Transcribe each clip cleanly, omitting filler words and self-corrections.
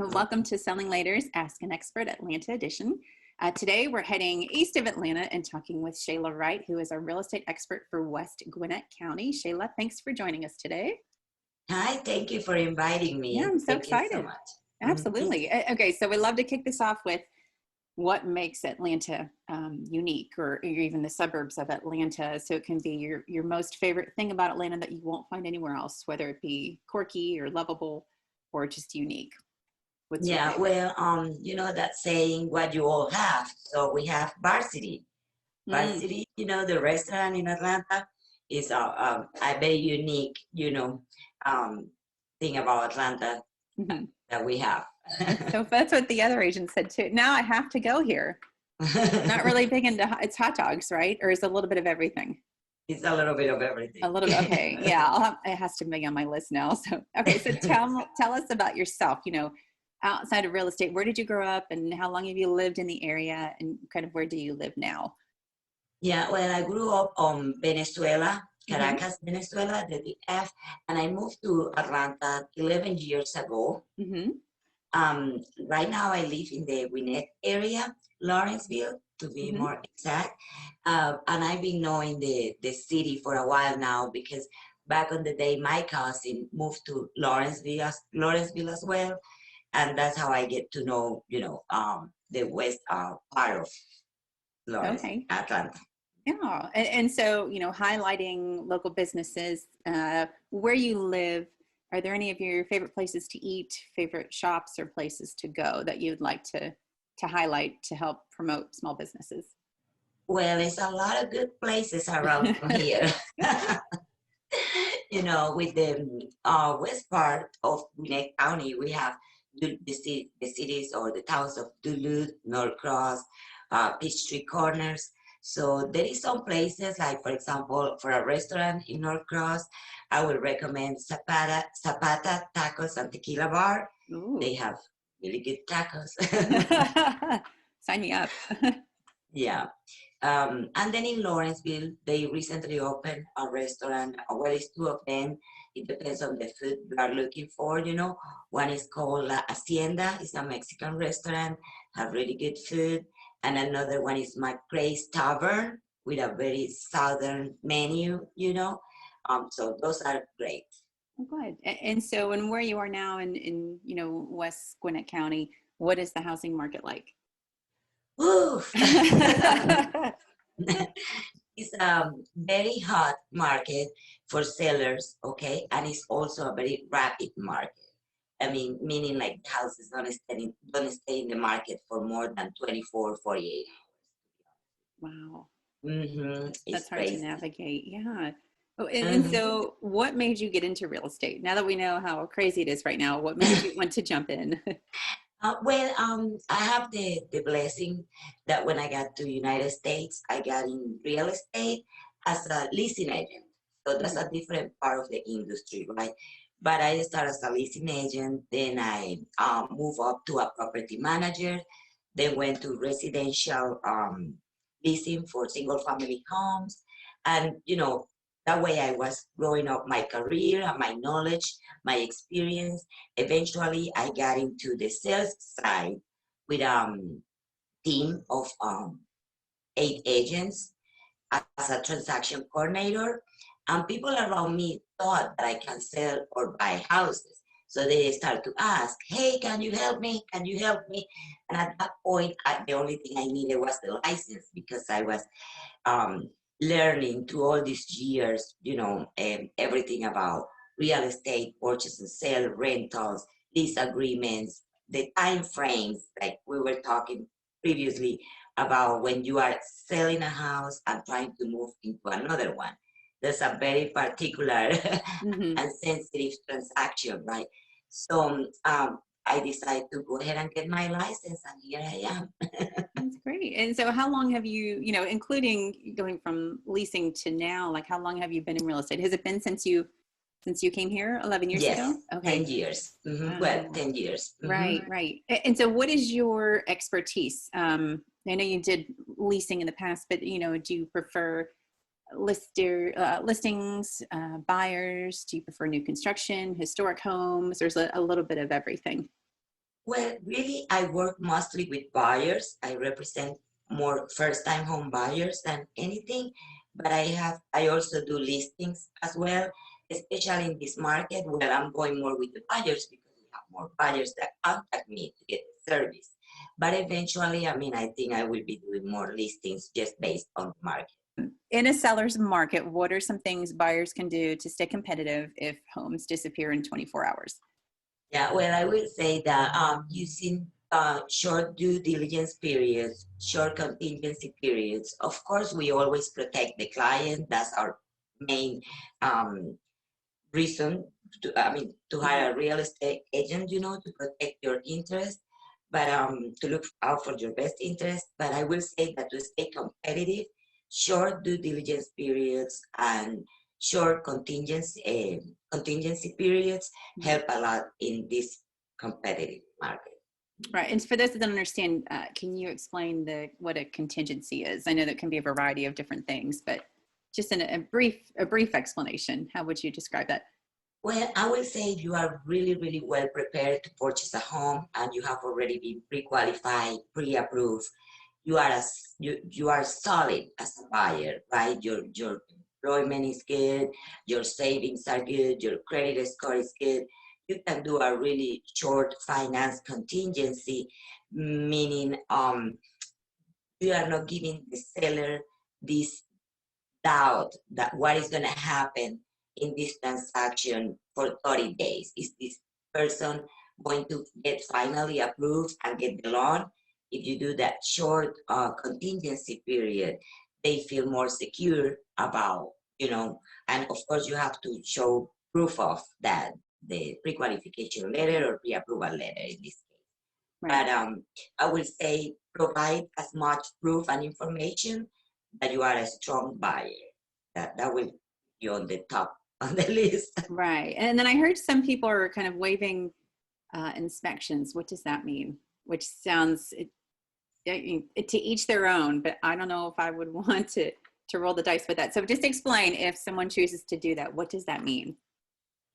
Welcome to Selling Later's Ask an Expert Atlanta edition. Today we're heading east of Atlanta and talking with Sheyla Wright, who is a real estate expert for West Gwinnett County. Sheyla, thanks for joining us today. Hi, thank you for inviting Yeah, me. I'm so Thank you so excited. much. Absolutely. Okay, so we'd love to kick this off with what makes Atlanta unique, or even the suburbs of Atlanta. So it can be your most favorite thing about Atlanta that you won't find anywhere else, whether it be quirky or lovable or just unique. What's your Yeah, favorite? well, you know that saying, what you all have. So we have Varsity. Mm, Varsity, the restaurant in Atlanta is a very unique, um, thing about Atlanta mhm. that we have. That's what the other agent said too. Now I have to go here. Not really big into it's hot dogs, right? Or is it a little bit of everything? It's a little bit of everything. A little bit. Okay, yeah. It has to be on my list now. So okay, so tell us about yourself. Outside of real estate, where did you grow up, and how long have you lived in the area, and kind of where do you live now? Yeah, well, I grew up on Venezuela, Mm-hmm. Caracas, Venezuela, the DF, and I moved to Atlanta 11 years ago. Mm-hmm. Right now I live in the Gwinnett area, Lawrenceville, to be Mm-hmm. more exact. And I've been knowing the city for a while now because back on the day, my cousin moved to Lawrenceville as well. And that's how I get to know, the west part of Lawrenceville, Okay. Atlanta. Yeah. And so, highlighting local businesses, where you live, are there any of your favorite places to eat, favorite shops or places to go that you'd like to highlight to help promote small businesses? Well, it's a lot of good places around here. With the west part of Gwinnett County, we have the cities or the towns of Duluth, Norcross, Peachtree Corners. So there is some places like, for example, for a restaurant in Norcross, I would recommend Zapata Tacos and Tequila Bar. They Ooh. have really good tacos. Sign me up. Yeah. And then in Lawrenceville, they recently opened a restaurant. Well, it's two of them. It depends on the food you are looking for. One is called La Hacienda. It's a Mexican restaurant, have really good food. And another one is McCray's Tavern with a very southern menu. So those are great. Oh, good. And so, and where you are now in West Gwinnett County, what is the housing market like? Oof. It's a very hot market for sellers, okay? And it's also a very rapid market. I mean, meaning like houses don't stay in the market for more than 24, 48 Wow. hours. It's That's hard to crazy. navigate. Yeah. Oh, and Mhm. so what made you get into real estate? Now that we know how crazy it is right now, what made you want to jump in? I have the blessing that when I got to United States, I got in real estate as a leasing agent. So that's Mhm. a different part of the industry, right? But I started as a leasing agent, then I moved up to a property manager, then went to residential leasing for single family homes. And, that way I was growing up my career and my knowledge, my experience. Eventually, I got into the sales side with team of 8 agents as a transaction coordinator. And people around me thought that I can sell or buy houses. So they start to ask, hey, can you help me? Can you help me? And at that point, the only thing I needed was the license because I was um, learning through all these years, everything about real estate, purchase and sale, rentals, lease agreements, the time frames, like we were talking previously about when you are selling a house and trying to move into another one. There's a very particular Mhm. and sensitive transaction, right? So I decided to go ahead and get my license, and here I am. That's great. And so how long have you, including going from leasing to now, like how long have you been in real estate? Has it been since you came here 11 years Yes, ago? 10 Okay. years. Well, Wow. 10 years. Right, right. And so what is your expertise? I know you did leasing in the past, but do you prefer listings, buyers? Do you prefer new construction, historic homes? There's a little bit of everything. Well, really, I work mostly with buyers. I represent more first-time home buyers than anything, but I also do listings as well, especially in this market where I'm going more with the buyers because we have more buyers that contact me to get the service. But eventually, I mean, I think I will be doing more listings just based on the market. In a seller's market, what are some things buyers can do to stay competitive if homes disappear in 24 hours? Yeah, well, I will say that using short due diligence periods, short contingency periods. Of course, we always protect the client. That's our main um, reason to hire a real estate agent, to protect your interest, but to look out for your best interest. But I will say that to stay competitive, short due diligence periods and short contingency periods help a lot in this competitive market. Right. And for those that don't understand, can you explain what a contingency is? I know that can be a variety of different things, but just in a brief explanation, how would you describe that? Well, I will say if you are really, really well prepared to purchase a home and you have already been pre-qualified, pre-approved, you are solid as a buyer, right? Your employment is good, your savings are good, your credit score is good. You can do a really short finance contingency, meaning you are not giving the seller this doubt that what is going to happen in this transaction for 30 days. Is this person going to get finally approved and get the loan? If you do that short contingency period, they feel more secure about, and of course you have to show proof of that, the pre-qualification letter or pre-approval letter in this case. Right. But I will say provide as much proof and information that you are a strong buyer. That will be on the top on the list. Right. And then I heard some people are kind of waiving inspections. What does that mean? Which sounds to each their own, but I don't know if I would want to roll the dice with that. So just explain, if someone chooses to do that, what does that mean?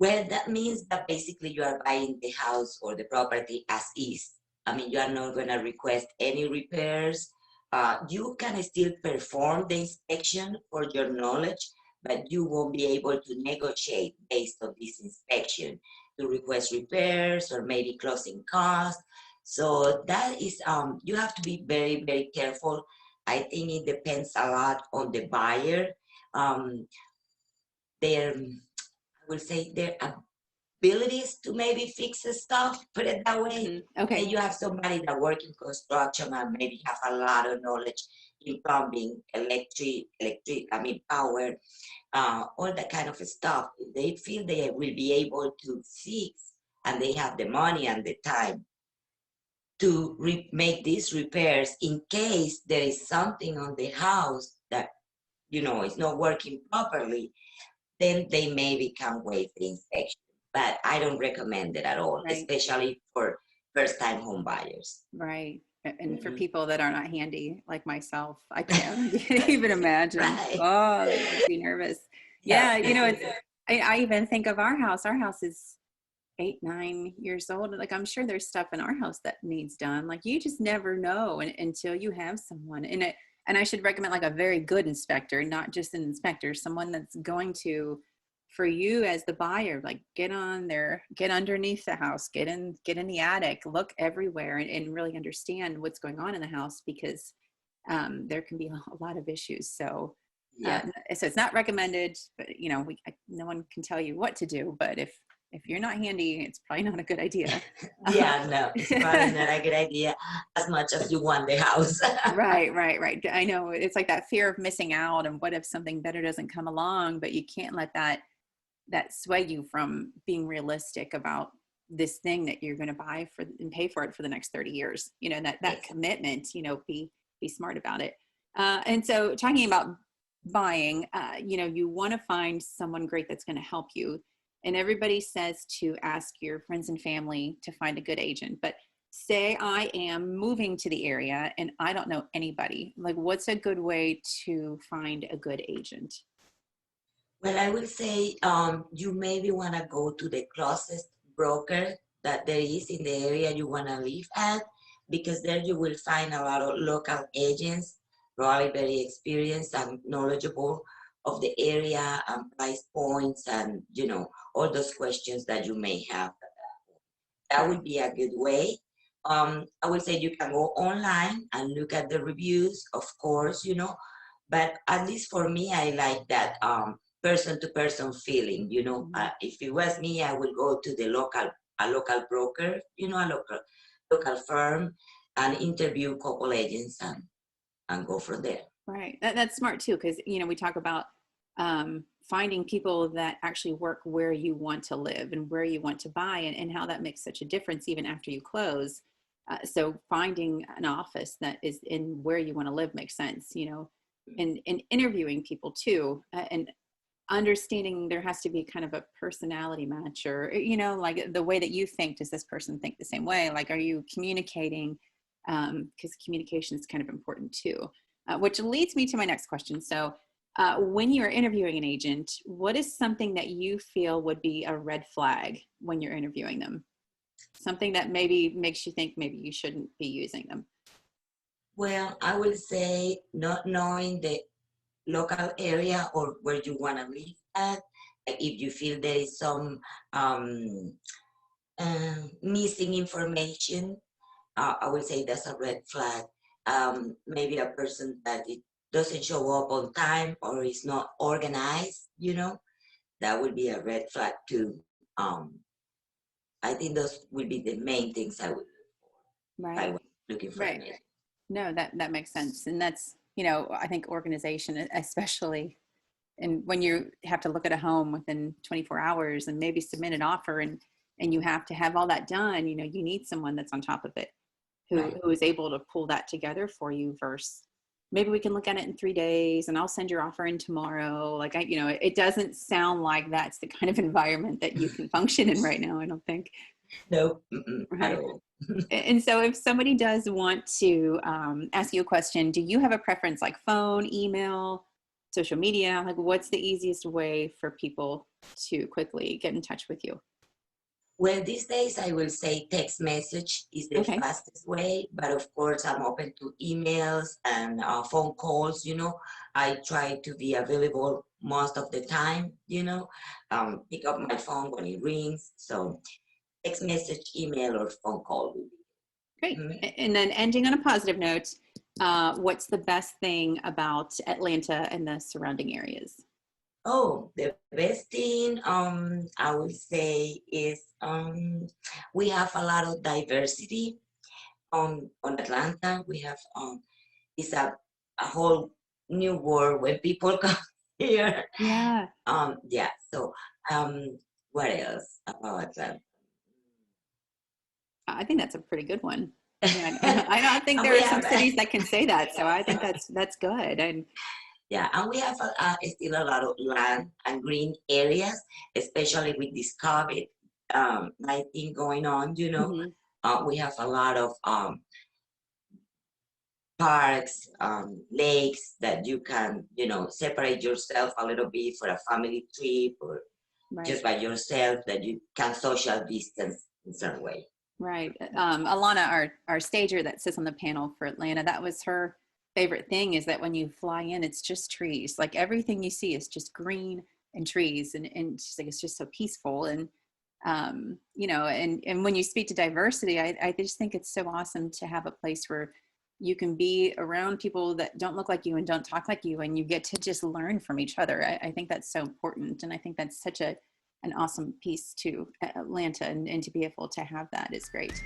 Well, that means that basically you are buying the house or the property as is. I mean, you are not going to request any repairs. You can still perform the inspection for your knowledge, but you won't be able to negotiate based on this inspection to request repairs or maybe closing costs. So that is, you have to be very, very careful. I think it depends a lot on the buyer. Their, I will say, their abilities to maybe fix the stuff, put it that way. Mm-hmm. Okay. And you have somebody that work in construction and maybe have a lot of knowledge in plumbing, power, all that kind of stuff. They feel they will be able to fix and they have the money and the time to make these repairs in case there is something on the house that, is not working properly, then they maybe can waive the inspection. But I don't recommend it at all, Right. especially for first-time home buyers. Right. And for people that are not handy, like myself, I can't even imagine. Right. Oh, that makes me nervous. Yeah. I even think of our house. Our house is 8-9 years old. Like, I'm sure there's stuff in our house that needs done. Like, you just never know until you have someone in it. And I should recommend like a very good inspector, not just an inspector, someone that's going to, for you as the buyer, like get on there, get underneath the house, get in the attic, look everywhere and really understand what's going on in the house, because there can be a lot of issues. So Yeah. So it's not recommended, but no one can tell you what to do, but if you're not handy, it's probably not a good idea. Yeah, no, it's probably not a good idea as much as you want the house. Right. I know it's like that fear of missing out, and what if something better doesn't come along, but you can't let that sway you from being realistic about this thing that you're going to buy for and pay for it for the next 30 years. That commitment, be smart about it. And so talking about buying, you want to find someone great that's going to help you. And everybody says to ask your friends and family to find a good agent. But say I am moving to the area and I don't know anybody. Like, what's a good way to find a good agent? Well, I would say you maybe want to go to the closest broker that there is in the area you want to live at, because there you will find a lot of local agents, probably very experienced and knowledgeable of the area and price points and, all those questions that you may have. That would be a good way. I would say you can go online and look at the reviews, of course, but at least for me, I like that person to person feeling, if it was me, I would go to a local broker, a local firm, and interview a couple agents and go from there. Right. That's smart too, because, we talk about finding people that actually work where you want to live and where you want to buy, and how that makes such a difference even after you close. So finding an office that is in where you want to live makes sense, and interviewing people too, and understanding there has to be kind of a personality match, or, like the way that you think, does this person think the same way? Like, are you communicating? Because communication is kind of important too, which leads me to my next question. So when you're interviewing an agent, what is something that you feel would be a red flag when you're interviewing them? Something that maybe makes you think maybe you shouldn't be using them? Well, I would say not knowing the local area or where you want to live at. Like if you feel there is some missing information, I would say that's a red flag. Maybe a person that it doesn't show up on time or is not organized, that would be a red flag too. I think those would be the main things I would look for. Right. I was looking for Right. an agent. No, that makes sense. And that's, I think organization, especially, and when you have to look at a home within 24 hours and maybe submit an offer, and you have to have all that done, you need someone that's on top of it, who is able to pull that together for you, versus maybe we can look at it in 3 days and I'll send your offer in tomorrow. Like, it doesn't sound like that's the kind of environment that you can function in right now, I don't think. No, Right. at all. And so if somebody does want to ask you a question, do you have a preference, like phone, email, social media? Like, what's the easiest way for people to quickly get in touch with you? Well, these days I will say text message is the Okay. fastest way, but of course I'm open to emails and phone calls. I try to be available most of the time. Pick up my phone when it rings. So text message, email, or phone call will be. Great. Mhm. And then ending on a positive note, what's the best thing about Atlanta and the surrounding areas? Oh, the best thing I would say is we have a lot of diversity on Atlanta. We have it's a whole new world when people come here. Yeah, Yeah. So what else about Atlanta? I think that's a pretty good one. Yeah, I don't think And there we are some have cities that can say that. So I think that's good. And yeah, and we have still a lot of land and green areas, especially with this COVID 19 going on. mhm. We have a lot of parks, lakes that you can, separate yourself a little bit for a family trip or Right. just by yourself that you can social distance in some way. Right. Alana, our stager that sits on the panel for Atlanta, that was her favorite thing, is that when you fly in, it's just trees. Like everything you see is just green and trees. And she's like, it's just so peaceful. And, and when you speak to diversity, I just think it's so awesome to have a place where you can be around people that don't look like you and don't talk like you, and you get to just learn from each other. I think that's so important. And I think that's such an awesome piece to Atlanta, and to be able to have that is great.